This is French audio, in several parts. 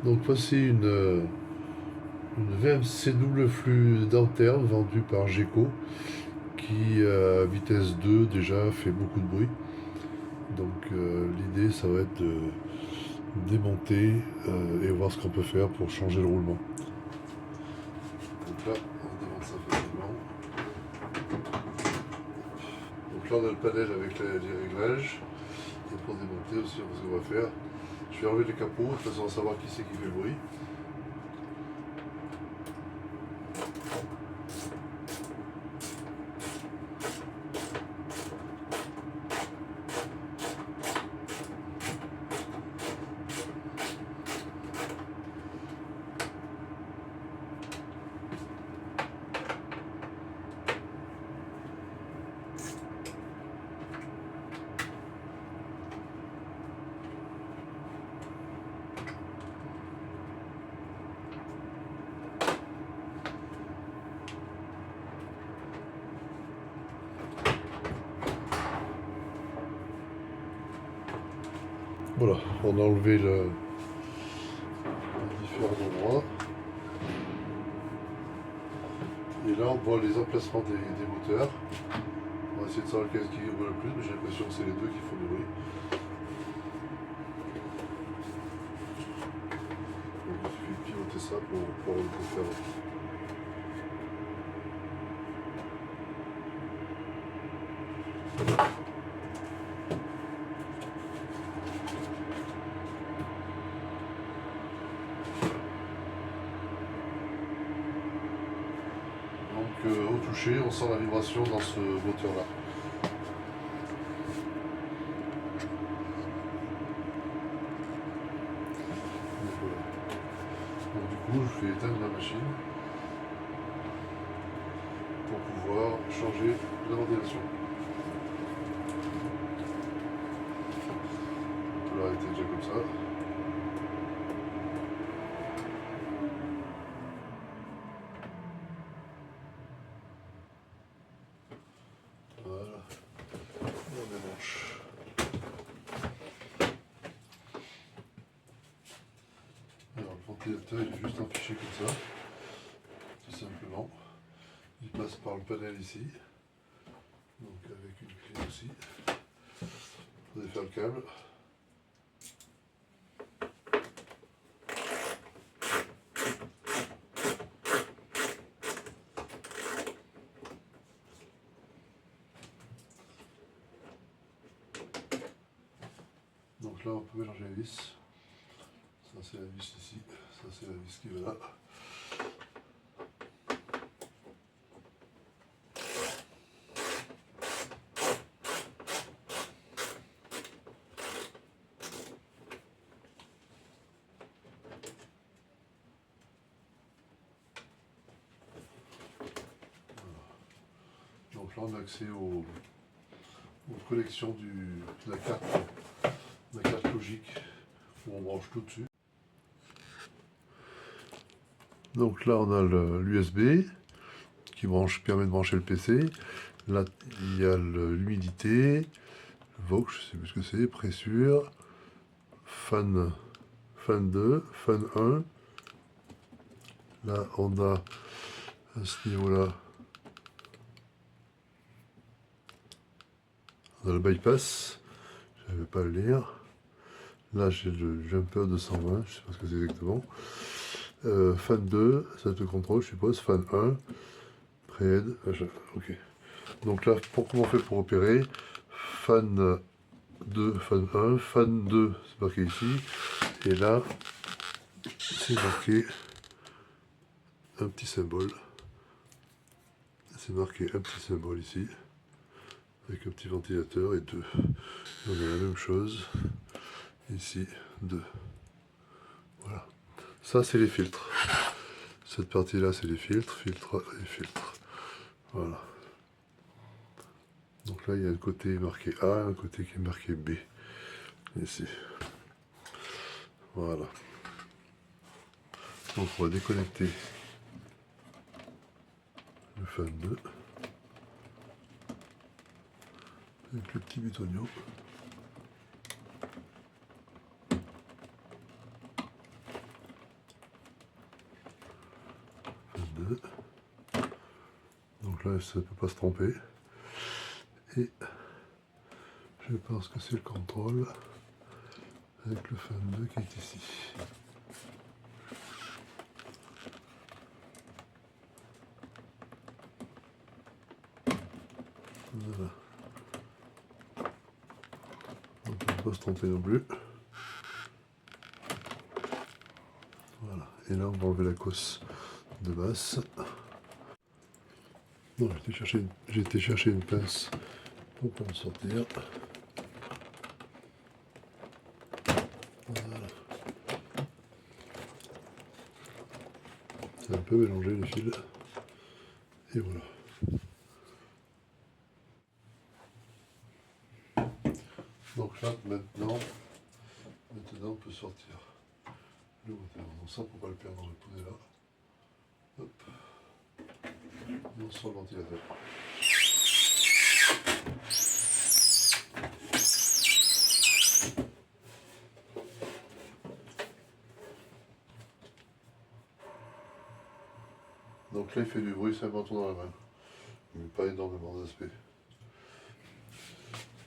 Donc voici une VMC double flux dentaire vendue par Geco qui à vitesse 2 déjà fait beaucoup de bruit. Donc l'idée ça va être de démonter et voir ce qu'on peut faire pour changer le roulement. Donc là on démonte ça facilement. Donc là on a le panel avec les réglages. Et pour démonter aussi ce qu'on va faire. Je vais enlever les capots de façon à savoir qui c'est qui fait le bruit. Voilà, on a enlevé les différents endroits. Et là on voit les emplacements des moteurs. On va essayer de savoir lequel qui vibre le plus, mais j'ai l'impression que c'est les deux qui font du bruit. Donc il suffit de pivoter ça pour le faire. Donc au toucher, on sent la vibration dans ce moteur-là. Donc, voilà. Donc du coup, je vais éteindre la machine pour pouvoir changer la ventilation. On peut l'arrêter déjà comme ça. Voilà, on débranche. Alors le ventilateur il est juste affiché comme ça, tout simplement. Il passe par le panel ici, donc avec une clé aussi. Vous allez faire le câble. Donc là on peut mélanger les vis. Ça c'est la vis ici, ça c'est la vis qui va là. Donc là on a accès aux connexions de la carte logique où on branche tout dessus. Donc là on a l'USB qui permet de brancher le PC. Là il y a l'humidité, Vox, je sais plus ce que c'est, pressure, fan 2, fan 1. Là on a à ce niveau-là, on a le bypass, je ne vais pas le lire. Là j'ai le jumper 220, je ne sais pas ce que c'est exactement. Fan 2, ça te contrôle, je suppose. Fan 1, préaide, ok. Donc là, comment on fait pour opérer? Fan 2, fan 1, fan 2, c'est marqué ici. Et là, c'est marqué un petit symbole. C'est marqué un petit symbole ici, avec un petit ventilateur et 2. On a la même chose. Ici, 2. Voilà. Ça, c'est les filtres. Cette partie-là, c'est les filtres, filtres et filtres. Voilà. Donc là, il y a un côté marqué A, un côté qui est marqué B. Ici. Voilà. Donc on va déconnecter le fan 2 avec le petit bitonio. 1, ça ne peut pas se tromper. Et je pense que c'est le contrôle avec le fan 2 qui est ici. Voilà. Donc on ne peut pas se tromper non plus. Voilà. Et là on va enlever la cosse de basse. Bon, j'ai été chercher une pince pour pas me sortir. Voilà. C'est un peu mélangé le fil. Et voilà. Donc là, maintenant on peut sortir le moteur. Donc ça, pour pas le perdre, on va le poser là. Hop. Et on sort le ventilateur. Donc là, il fait du bruit, c'est un bâton dans la main. Mais pas énormément d'aspect.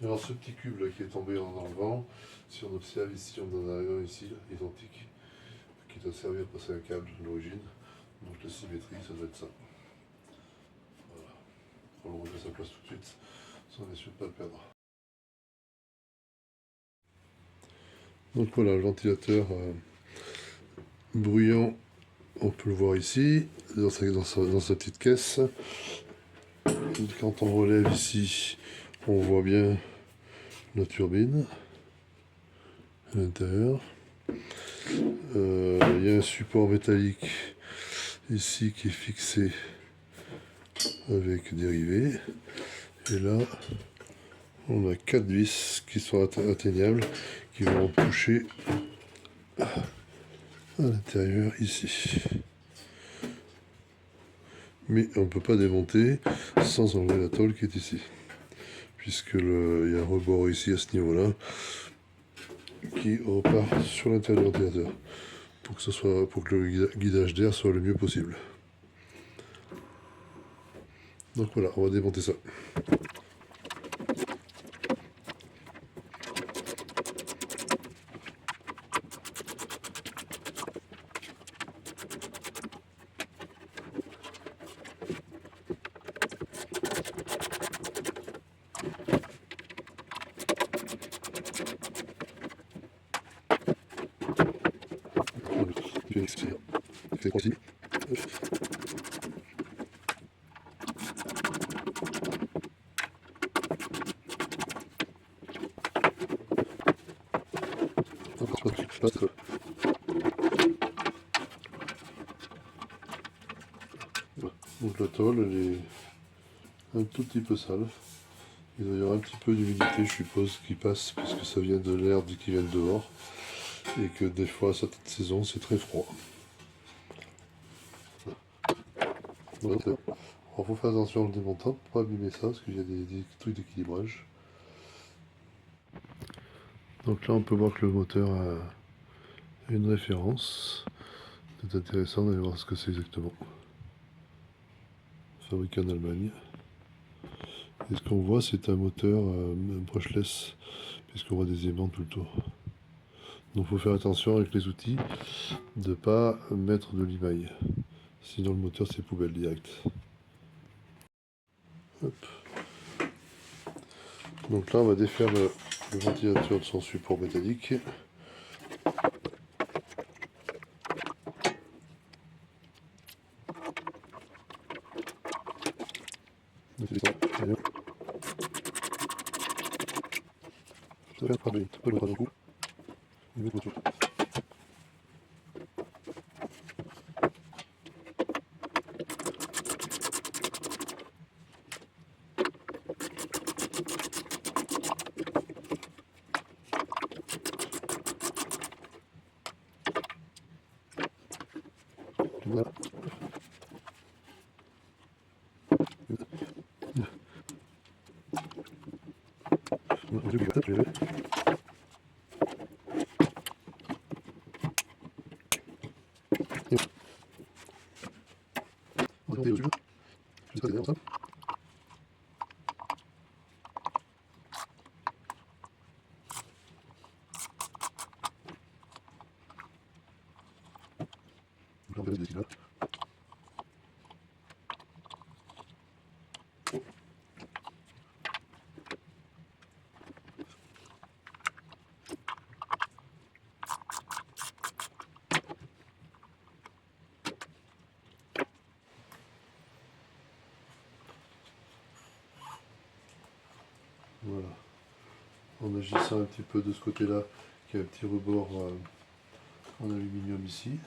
Alors ce petit cube là qui est tombé dans le vent, si on observe ici, on en a un ici, là, identique, qui doit servir à passer un câble de l'origine. Donc la symétrie, ça doit être ça. Voilà. On le remet à sa place tout de suite, sans être sûr de ne pas le perdre. Donc voilà, le ventilateur bruyant, on peut le voir ici, dans sa petite caisse. Quand on relève ici, on voit bien la turbine à l'intérieur. Il y a un support métallique ici qui est fixé avec dérivé. Et là, on a 4 vis qui sont atteignables, qui vont toucher à l'intérieur ici. Mais on ne peut pas démonter sans enlever la tôle qui est ici, puisque il y a un rebord ici à ce niveau-là qui repart sur l'intérieur de l'ordinateur pour que le guidage d'air soit le mieux possible. Donc voilà, on va démonter ça. C'est ici. Donc la tôle, elle est un tout petit peu sale. Il doit y avoir un petit peu d'humidité, je suppose, qui passe, puisque ça vient de l'air qui vient de dehors. Et que des fois, à cette saison, c'est très froid. Donc, il faut faire attention en le démontant pour ne pas abîmer ça, parce qu'il y a des trucs d'équilibrage. Donc là, on peut voir que le moteur a une référence. C'est intéressant d'aller voir ce que c'est exactement. Fabriqué en Allemagne. Et ce qu'on voit, c'est un moteur brushless, puisqu'on voit des aimants tout le tour. Donc il faut faire attention avec les outils de ne pas mettre de limaille. Sinon le moteur c'est poubelle direct. Hop. Donc là on va défaire le ventilateur de son support métallique. Voilà. regarder ici là. Voilà. En agissant un petit peu de ce côté-là, qui a un petit rebord en aluminium ici,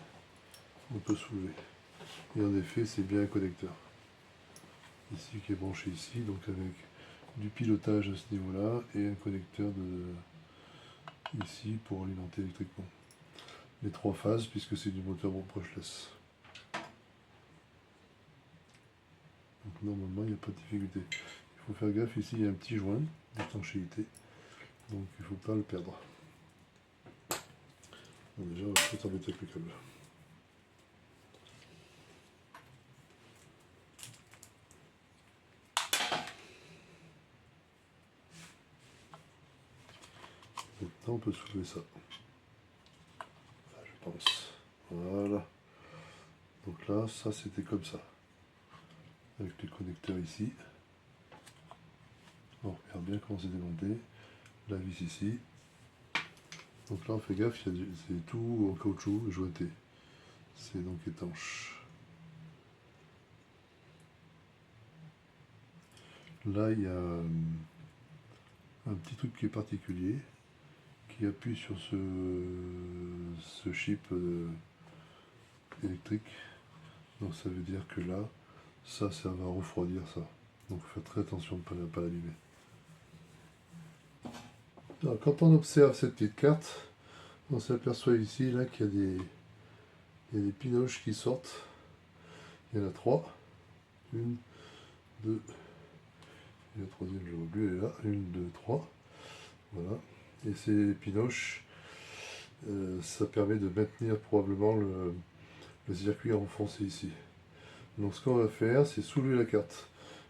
on peut soulever. Et en effet, c'est bien un connecteur. Ici qui est branché ici, donc avec du pilotage à ce niveau-là et un connecteur ici pour alimenter électriquement. Les 3 phases puisque c'est du moteur brushless. Donc normalement il n'y a pas de difficulté. Il faut faire gaffe, ici il y a un petit joint d'étanchéité, donc il ne faut pas le perdre. Donc déjà on va peut-être embêter avec le câble. Maintenant on peut soulever ça. Enfin, je pense. Voilà. Donc là, ça c'était comme ça. Avec les connecteurs ici. On regarde bien comment c'est démonté. La vis ici. Donc là on fait gaffe, c'est tout en caoutchouc jointé. C'est donc étanche. Là il y a un petit truc qui est particulier, qui appuie sur ce chip électrique. Donc ça veut dire que là, ça va refroidir ça. Donc faut faire très attention de ne pas l'abîmer. Quand on observe cette petite carte, on s'aperçoit ici là qu'il y a des pinoches qui sortent. Il y en a 3. 1, 2, et la troisième, je ne vois plus, elle est là. 1, 2, 3. Voilà. Et ces pinoches, ça permet de maintenir probablement le circuit enfoncé ici. Donc ce qu'on va faire, c'est soulever la carte.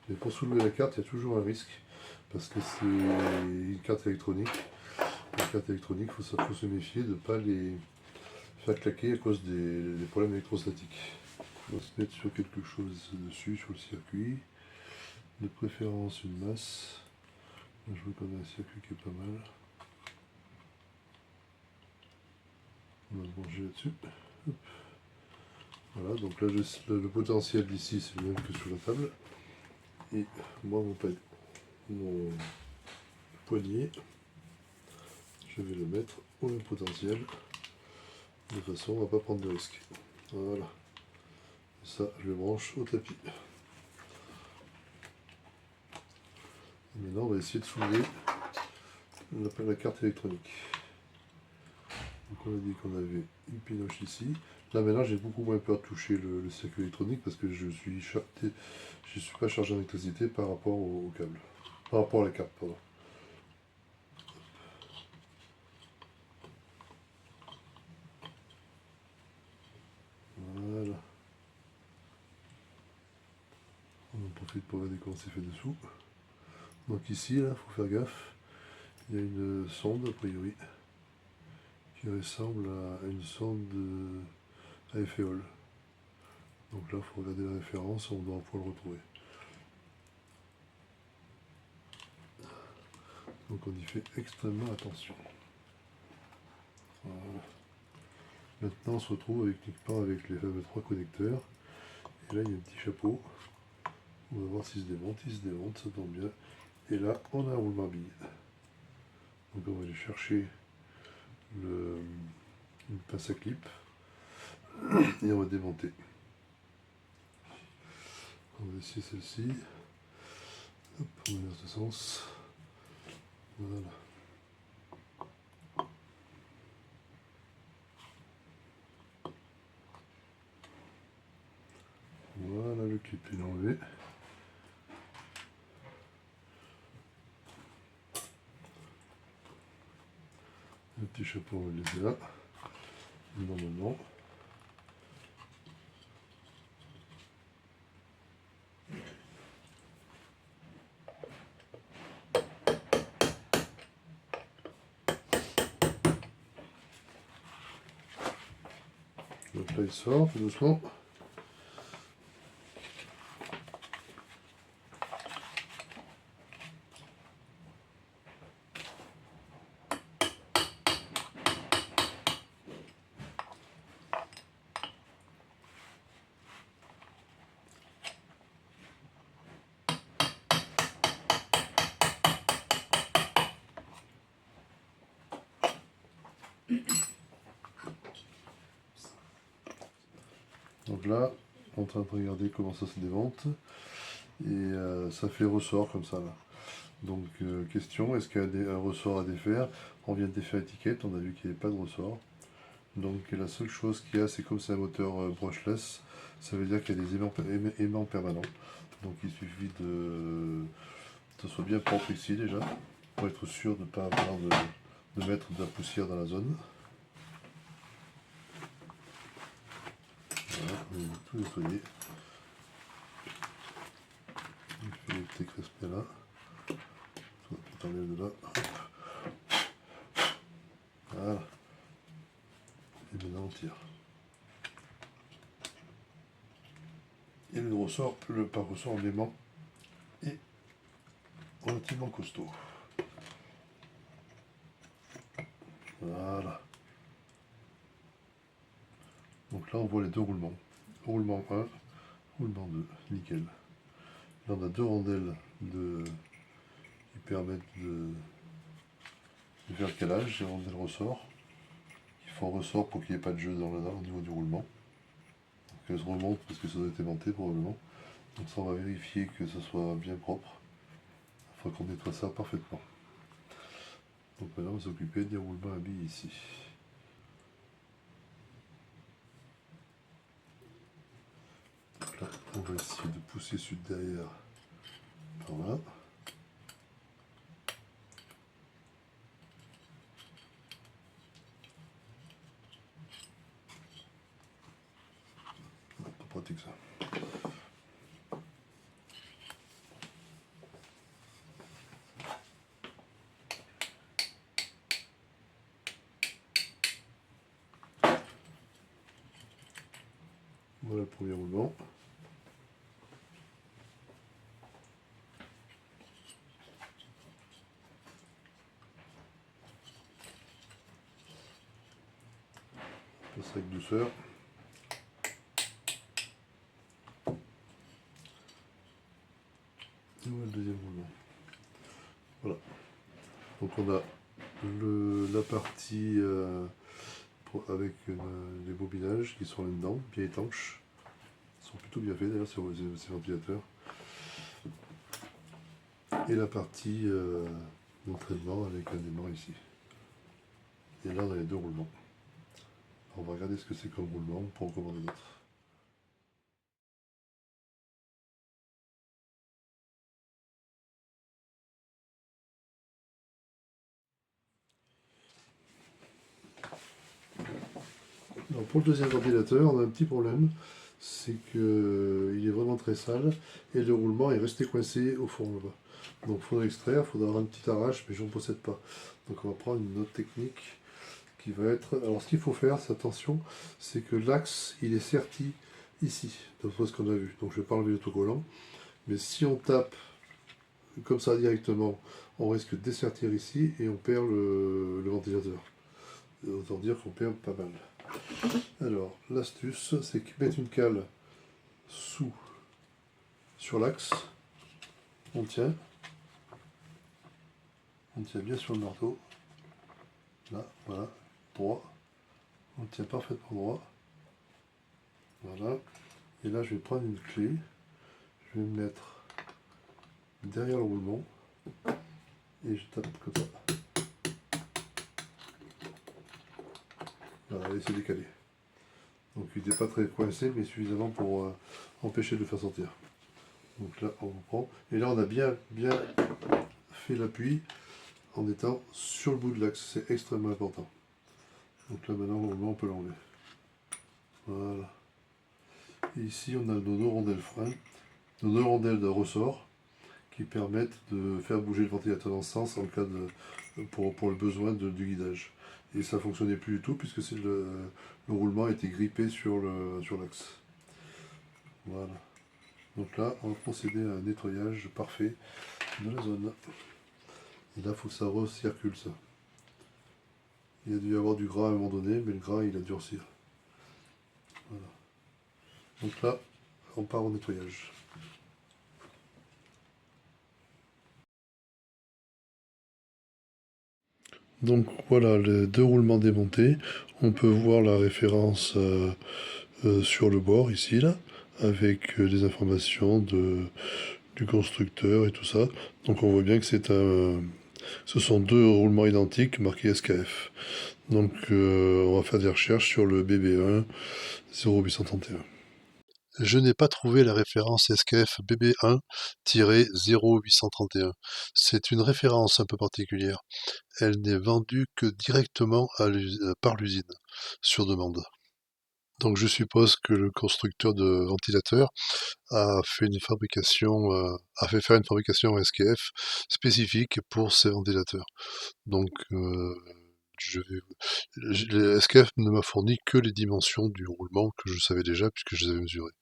Et pour soulever la carte, il y a toujours un risque, parce que c'est une carte électronique. Les cartes électroniques, il faut se méfier de ne pas les faire claquer à cause des problèmes électrostatiques. On va se mettre sur quelque chose dessus, sur le circuit. De préférence une masse. Là, je vois qu'on a un circuit qui est pas mal. On va se brancher là-dessus. Voilà, donc là le potentiel d'ici c'est le même que sur la table. Et moi mon poignet, je vais le mettre au même potentiel, de façon à ne pas prendre de risque. Voilà. Et ça, je le branche au tapis. Et maintenant, on va essayer de soulever la carte électronique. Donc on a dit qu'on avait une pinoche ici. Là maintenant j'ai beaucoup moins peur de toucher le circuit électronique parce que je suis pas chargé en électricité par rapport au câble. Par rapport à la carte, pardon. Voilà. On en profite pour regarder comment c'est fait dessous. Donc ici, là, il faut faire gaffe. Il y a une sonde a priori qui ressemble à une sonde à efféole. Donc là, il faut regarder la référence, on doit pouvoir le retrouver. Donc on y fait extrêmement attention. Voilà. Maintenant on se retrouve uniquement avec les fameux 3 connecteurs. Et là il y a un petit chapeau. On va voir s'il se démonte, ça tombe bien. Et là on a un roulement à billes. Donc on va aller chercher une pince à clip et on va démonter. On va essayer celle-ci. Hop, on va dans ce sens. Voilà. Voilà, le clip est enlevé. Le petit chapeau, on va le laisser là. Normalement. Donc là, là il sort tout doucement. Donc là, on est en train de regarder comment ça se démonte. Et ça fait ressort comme ça là. Donc question, est-ce qu'il y a un ressort à défaire? On vient de défaire l'étiquette, on a vu qu'il n'y avait pas de ressort. Donc la seule chose qu'il y a, c'est comme c'est un moteur brushless, ça veut dire qu'il y a des aimants permanents. Donc il suffit que ça soit bien propre ici déjà, pour être sûr de ne pas avoir de mettre de la poussière dans la zone. Voilà, on va tout nettoyer. On fait les petits crespés là. On va tout enlever de là. Hop. Voilà. Et maintenant on tire. Et le ressort, le par-ressort en aimant est relativement costaud. Voilà. Donc là on voit les deux roulements. Roulement 1, roulement 2, nickel. Là on a deux rondelles qui permettent de faire le calage, des rondelles ressort. Il faut un ressort pour qu'il n'y ait pas de jeu dans au niveau du roulement. Donc elles se remontent parce que ça doit être aimanté probablement. Donc ça on va vérifier que ça soit bien propre. Il faut qu'on nettoie ça parfaitement. Donc maintenant on va s'occuper des roulements à billes ici. Donc là on va essayer de pousser celui de derrière par là. Pas pratique ça. Voilà le premier roulement. On passe avec douceur. Et voilà le deuxième roulement. Voilà. Donc on a la partie avec les bobinages qui sont là-dedans, bien étanches. Ils sont plutôt bien faits d'ailleurs ces ventilateurs. Et la partie d'entraînement avec un aimant ici. Et là on a les deux roulements. On va regarder ce que c'est comme roulement pour en commander d'autres. Alors pour le deuxième ventilateur, on a un petit problème, c'est qu'il est vraiment très sale et le roulement est resté coincé au fond là-bas. Donc il faudra extraire, il faudra avoir une petite arrache, mais je n'en possède pas. Donc on va prendre une autre technique qui va être... Alors ce qu'il faut faire, c'est attention, c'est que l'axe il est serti ici, d'après ce qu'on a vu. Donc je ne vais pas enlever l'autocollant, mais si on tape comme ça directement, on risque de dessertir ici et on perd le ventilateur. Autant dire qu'on perd pas mal. Alors, l'astuce, c'est qu'ils mettent une cale sur l'axe. On tient bien sur le marteau. Là, voilà, droit. On tient parfaitement droit. Voilà. Et là, je vais prendre une clé. Je vais me mettre derrière le roulement. Et je tape comme ça. Voilà, laissez décaler. Donc il n'est pas très coincé, mais suffisamment pour empêcher de le faire sortir. Donc là, on reprend. Et là, on a bien fait l'appui en étant sur le bout de l'axe. C'est extrêmement important. Donc là, maintenant, on peut l'enlever. Voilà. Et ici, on a nos deux rondelles frein, nos deux rondelles de ressort qui permettent de faire bouger le ventilateur dans ce sens en cas de, pour le besoin du guidage. Et ça fonctionnait plus du tout puisque le roulement était grippé sur l'axe. Voilà. Donc là, on va procéder à un nettoyage parfait de la zone. Et là, il faut que ça recircule ça. Il a dû y avoir du gras à un moment donné, mais le gras, il a durci. Voilà. Donc là, on part au nettoyage. Donc voilà, les deux roulements démontés. On peut voir la référence sur le bord ici, là, avec les informations du constructeur et tout ça. Donc on voit bien que ce sont deux roulements identiques marqués SKF. Donc on va faire des recherches sur le BB1 0831. Je n'ai pas trouvé la référence SKF BB1-0831. C'est une référence un peu particulière. Elle n'est vendue que directement par l'usine, sur demande. Donc je suppose que le constructeur de ventilateurs a fait faire une fabrication SKF spécifique pour ces ventilateurs. Donc le SKF ne m'a fourni que les dimensions du roulement que je savais déjà puisque je les avais mesurées.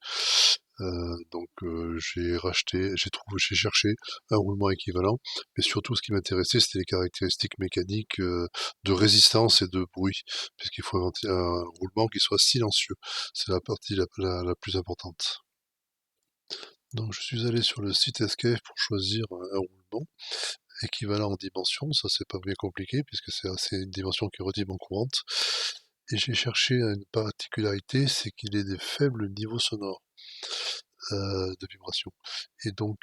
J'ai cherché un roulement équivalent, mais surtout ce qui m'intéressait c'était les caractéristiques mécaniques de résistance et de bruit, puisqu'il faut un roulement qui soit silencieux. C'est la partie la plus importante. Donc je suis allé sur le site SKF pour choisir un roulement équivalent en dimension, ça c'est pas bien compliqué puisque c'est une dimension qui est relativement courante. Et j'ai cherché une particularité, c'est qu'il ait des faibles niveaux sonores de vibration. Et donc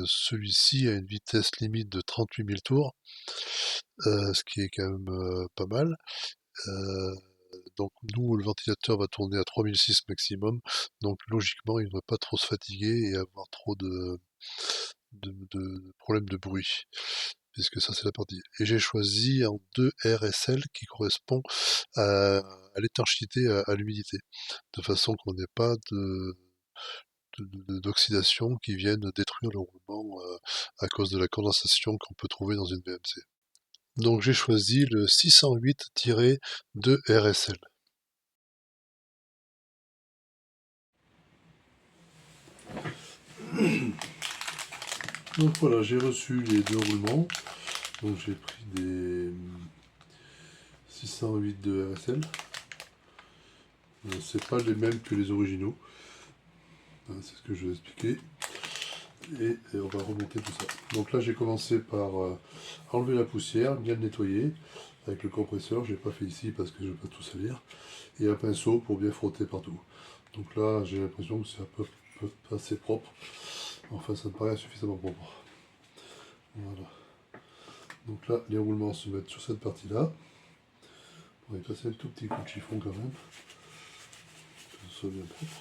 celui-ci a une vitesse limite de 38 000 tours, ce qui est quand même pas mal. Donc nous, le ventilateur va tourner à 3006 maximum, donc logiquement il ne devrait pas trop se fatiguer et avoir trop de problèmes de bruit, puisque ça c'est la partie. Et j'ai choisi en 2 RSL qui correspond à l'étanchéité à l'humidité, de façon qu'on n'ait pas d'oxydation qui viennent détruire le roulement à cause de la condensation qu'on peut trouver dans une VMC. Donc j'ai choisi le 608-2 RSL. Donc voilà, j'ai reçu les deux roulements. Donc j'ai pris des 608 de RSL. C'est pas les mêmes que les originaux. C'est ce que je vais expliquer. Et on va remonter tout ça. Donc là j'ai commencé par enlever la poussière, bien le nettoyer avec le compresseur. Je l'ai pas fait ici parce que je ne veux pas tout salir. Et un pinceau pour bien frotter partout. Donc là j'ai l'impression que c'est un peu assez propre. Enfin ça me paraît suffisamment propre. Voilà. Donc là les roulements se mettent sur cette partie là. On va y passer un tout petit coup de chiffon quand même. Que ce soit bien propre.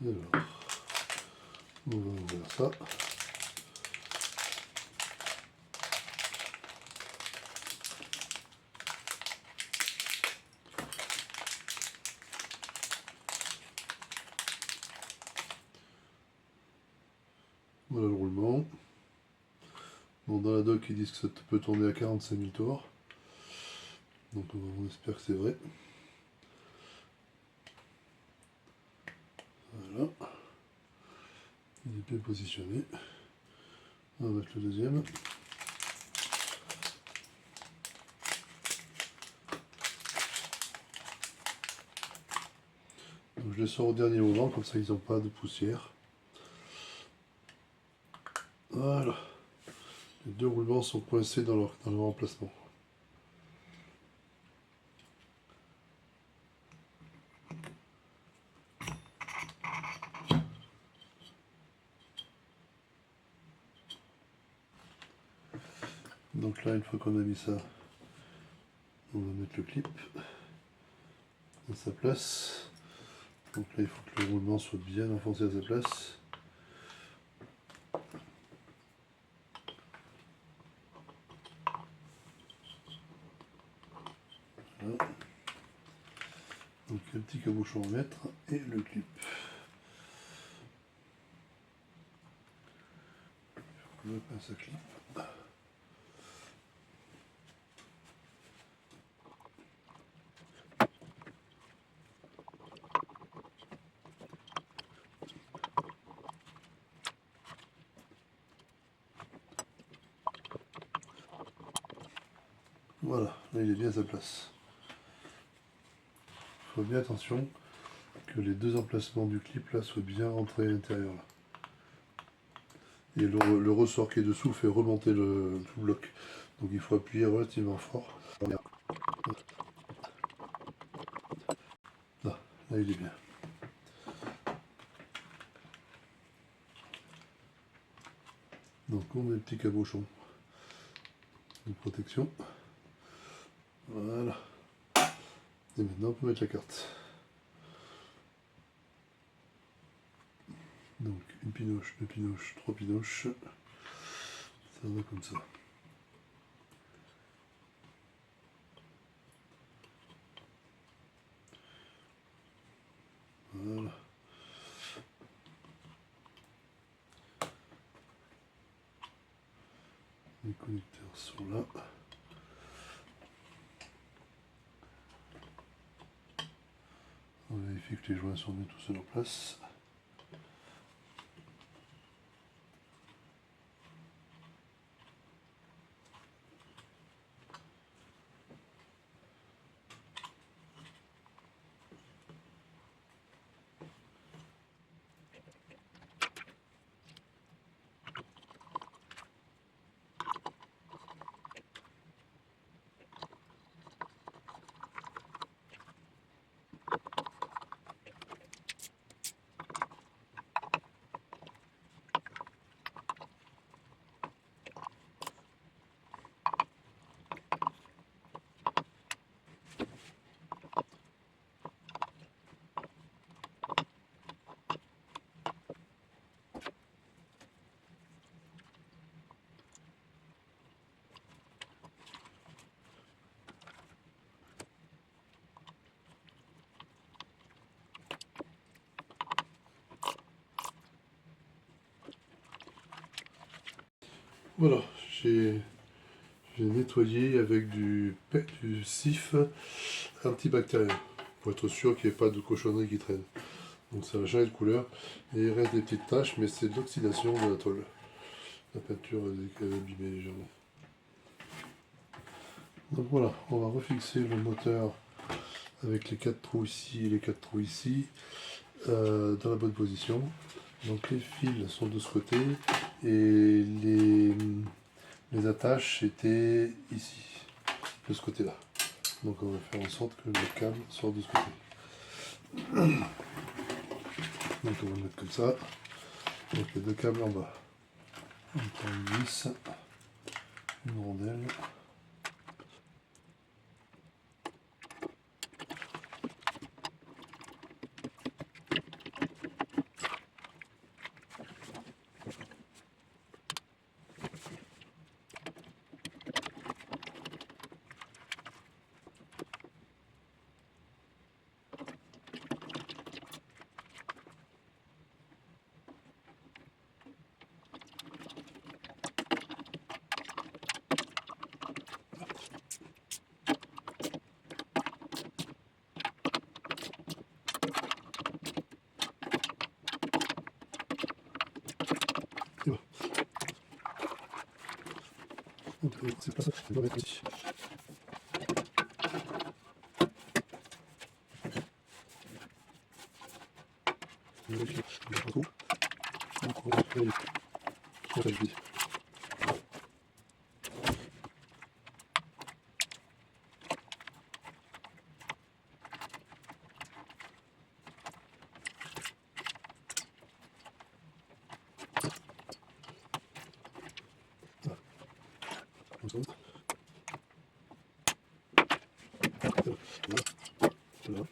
Alors, on va ouvrir ça. Voilà le roulement. Bon, dans la doc, ils disent que ça peut tourner à 45 000 tours. Donc on espère que c'est vrai. Voilà. Il est bien positionné. On va mettre le deuxième. Donc je les sors au dernier moment, comme ça ils n'ont pas de poussière. Voilà. Les deux roulements sont coincés dans leur emplacement. Donc là, une fois qu'on a mis ça, on va mettre le clip à sa place. Donc là, il faut que le roulement soit bien enfoncé à sa place. Voilà. Donc un petit cabochon à mettre et le clip. Le pince à clip. Voilà, là il est bien à sa place. Il faut bien attention que les deux emplacements du clip là soient bien rentrés à l'intérieur là. Et le ressort qui est dessous fait remonter tout le bloc. Donc il faut appuyer relativement fort. Là il est bien. Donc on met le petit cabochon de protection. Voilà. Et maintenant on peut mettre la carte. Donc une pinoche, deux pinoches, trois pinoches. Ça va comme ça. Voilà. Les connecteurs sont là. On vérifie que les joints sont bien tous en place. Voilà, j'ai nettoyé avec du sif antibactérien pour être sûr qu'il n'y ait pas de cochonnerie qui traîne. Donc ça va changer de couleur et il reste des petites taches, mais c'est de l'oxydation de la tôle. La peinture est abîmée légèrement. Donc voilà, on va refixer le moteur avec les 4 trous ici et les 4 trous ici dans la bonne position. Donc les fils sont de ce côté et les attaches étaient ici, de ce côté là. Donc on va faire en sorte que le câble sorte de ce côté. Donc on va le mettre comme ça. Donc les deux câbles en bas. On prend une vis, une rondelle. Et voilà. Donc c'est pas ça, on va mettre ici. On va vérifier le trou. Donc on va vérifier. On va vérifier. Comme ça. Voilà. Voilà.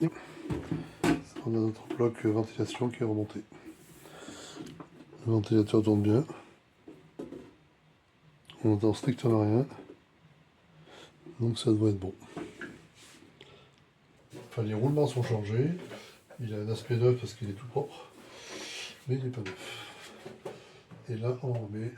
On a notre bloc ventilation qui est remonté. Le ventilateur tourne bien. On n'entend strictement rien. Donc ça doit être bon. Enfin, les roulements sont changés. Il a un aspect neuf parce qu'il est tout propre. Mais il n'est pas neuf. Et là, on remet.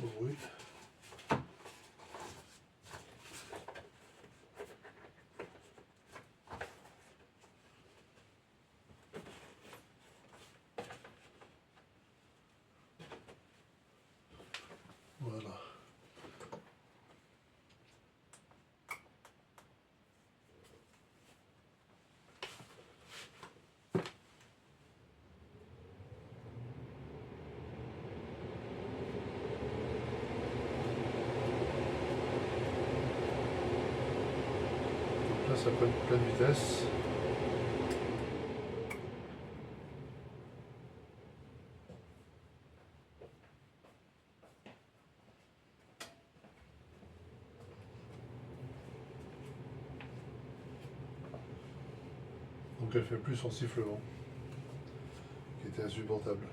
Oh oui. Voilà. Donc là, ça prend pleine vitesse. Donc elle fait plus son sifflement, qui était insupportable.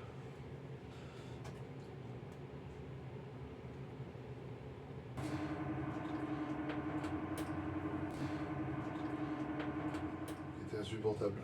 Qui était insupportable.